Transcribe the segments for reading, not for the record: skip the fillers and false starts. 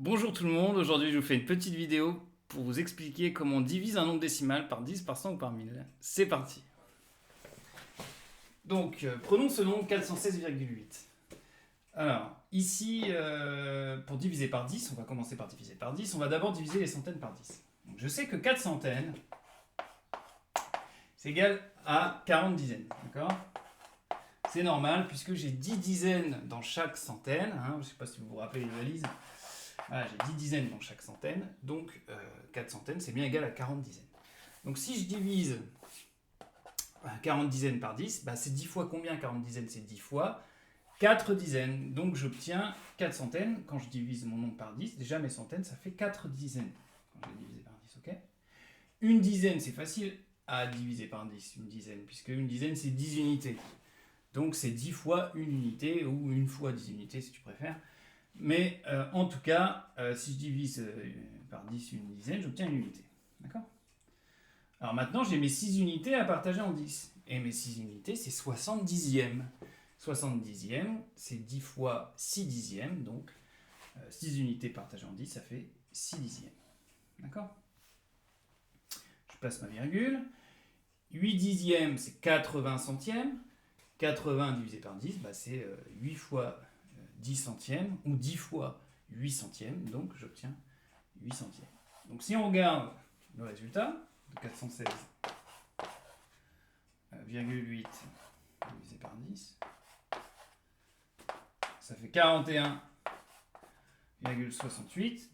Bonjour tout le monde, aujourd'hui je vous fais une petite vidéo pour vous expliquer comment on divise un nombre décimal par 10, par 100 ou par 1000. C'est parti. Donc prenons ce nombre 416,8. Alors ici, pour diviser par 10, on va commencer par diviser par 10, on va d'abord diviser les centaines par 10. Donc, je sais que 4 centaines, c'est égal à 40 dizaines, d'accord? C'est normal puisque j'ai 10 dizaines dans chaque centaine, hein, je ne sais pas si vous vous rappelez les valises. Voilà, j'ai 10 dizaines dans chaque centaine, donc 4 centaines, c'est bien égal à 40 dizaines. Donc si je divise 40 dizaines par 10, bah c'est 10 fois combien 40 dizaines? C'est 10 fois 4 dizaines. Donc j'obtiens 4 centaines quand je divise mon nombre par 10. Déjà mes centaines, ça fait 4 dizaines quand je vais diviser par 10, ok? Une dizaine, c'est facile à diviser par 10, une dizaine, puisque une dizaine, c'est 10 unités. Donc c'est 10 fois une unité, ou une fois 10 unités si tu préfères. Mais en tout cas, si je divise par 10 une dizaine, j'obtiens une unité. D'accord? Alors maintenant, j'ai mes 6 unités à partager en 10. Et mes 6 unités, c'est 60 dixièmes. 60 dixièmes, c'est 10 fois 6 dixièmes. Donc 6 unités partagées en 10, ça fait 6 dixièmes. D'accord? Je place ma virgule. 8 dixièmes, c'est 80 centièmes. 80 divisé par 10, bah, c'est 8 fois 10 centièmes, ou 10 fois 8 centièmes, donc j'obtiens 8 centièmes. Donc si on regarde le résultat, de 416,8 divisé par 10, ça fait 41,68.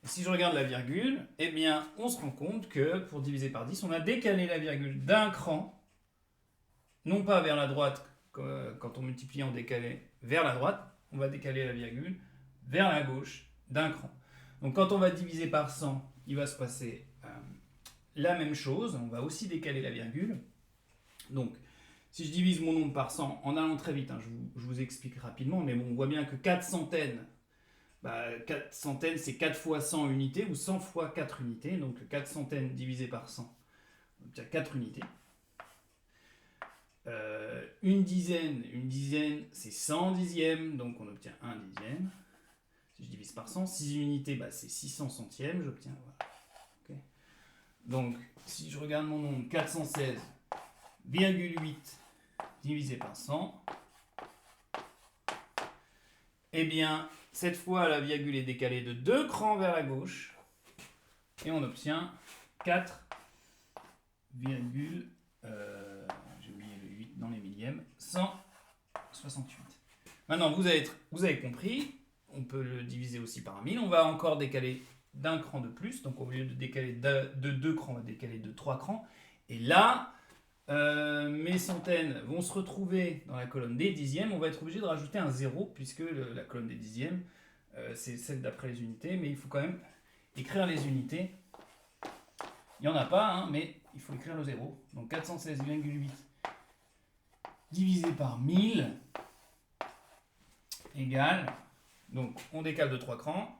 Et si je regarde la virgule, eh bien on se rend compte que pour diviser par 10, on a décalé la virgule d'un cran, non pas vers la droite, quand on multiplie en décalé vers la droite, on va décaler la virgule vers la gauche d'un cran. Donc quand on va diviser par 100, il va se passer la même chose, on va aussi décaler la virgule. Donc si je divise mon nombre par 100 en allant très vite, hein, je vous explique rapidement, mais bon, on voit bien que 4 centaines, 4 centaines c'est 4 fois 100 unités, ou 100 fois 4 unités, donc 4 centaines divisé par 100, on obtient 4 unités. Une dizaine c'est 100 dixièmes, donc on obtient 1 dixième. Si je divise par 100, 6 unités, c'est 600 centièmes, j'obtiens. Voilà. Okay. Donc, si je regarde mon nombre, 416,8 divisé par 100, eh bien, cette fois, la virgule est décalée de 2 crans vers la gauche, et on obtient 4, j'ai oublié le 8 dans les millièmes, 168. Maintenant, vous avez compris, on peut le diviser aussi par 1000. On va encore décaler d'un cran de plus. Donc, au lieu de décaler de 2 crans, on va décaler de 3 crans. Et là, mes centaines vont se retrouver dans la colonne des dixièmes. On va être obligé de rajouter un 0, puisque la colonne des dixièmes, c'est celle d'après les unités. Mais il faut quand même écrire les unités. Il n'y en a pas, hein, mais il faut écrire le 0. Donc 416,8 divisé par 1000 égale, donc on décale de 3 crans,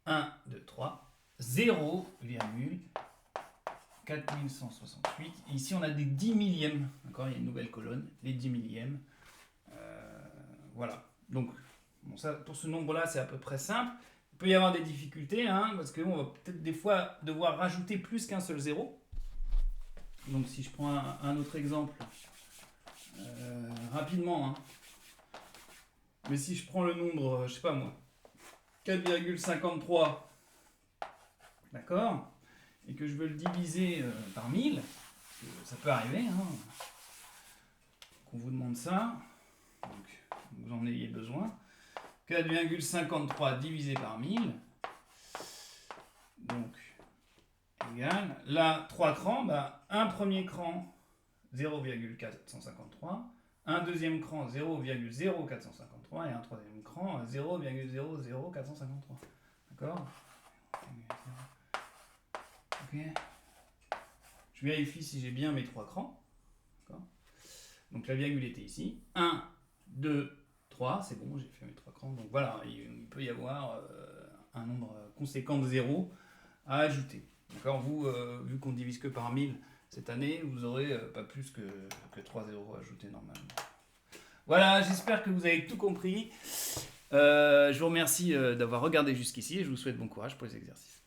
1, 2, 3, 0,4168. Ici on a des 10 millièmes, d'accord, il y a une nouvelle colonne, les 10 millièmes. Voilà, donc bon, ça, pour ce nombre-là c'est à peu près simple. Il peut y avoir des difficultés, hein, parce qu'on va peut-être des fois devoir rajouter plus qu'un seul zéro. Donc si je prends un autre exemple, rapidement, hein. Mais si je prends le nombre, je sais pas moi, 4,53, d'accord, et que je veux le diviser par 1000, ça peut arriver, hein, qu'on vous demande ça, donc vous en ayez besoin. 4,53 divisé par 1000, donc égale, là, 3 crans, un premier cran, 0,453, un deuxième cran 0,0453 et un troisième cran 0,00453. D'accord? Ok. Je vérifie si j'ai bien mes 3 crans. D'accord. Donc la virgule était ici. 1, 2, 3, c'est bon, j'ai fait mes 3 crans. Donc voilà, il peut y avoir un nombre conséquent de zéros à ajouter. D'accord. Vous, vu qu'on ne divise que par 1000, cette année, vous aurez pas plus que 3 zéros ajoutés normalement. Voilà, j'espère que vous avez tout compris. Je vous remercie d'avoir regardé jusqu'ici et je vous souhaite bon courage pour les exercices.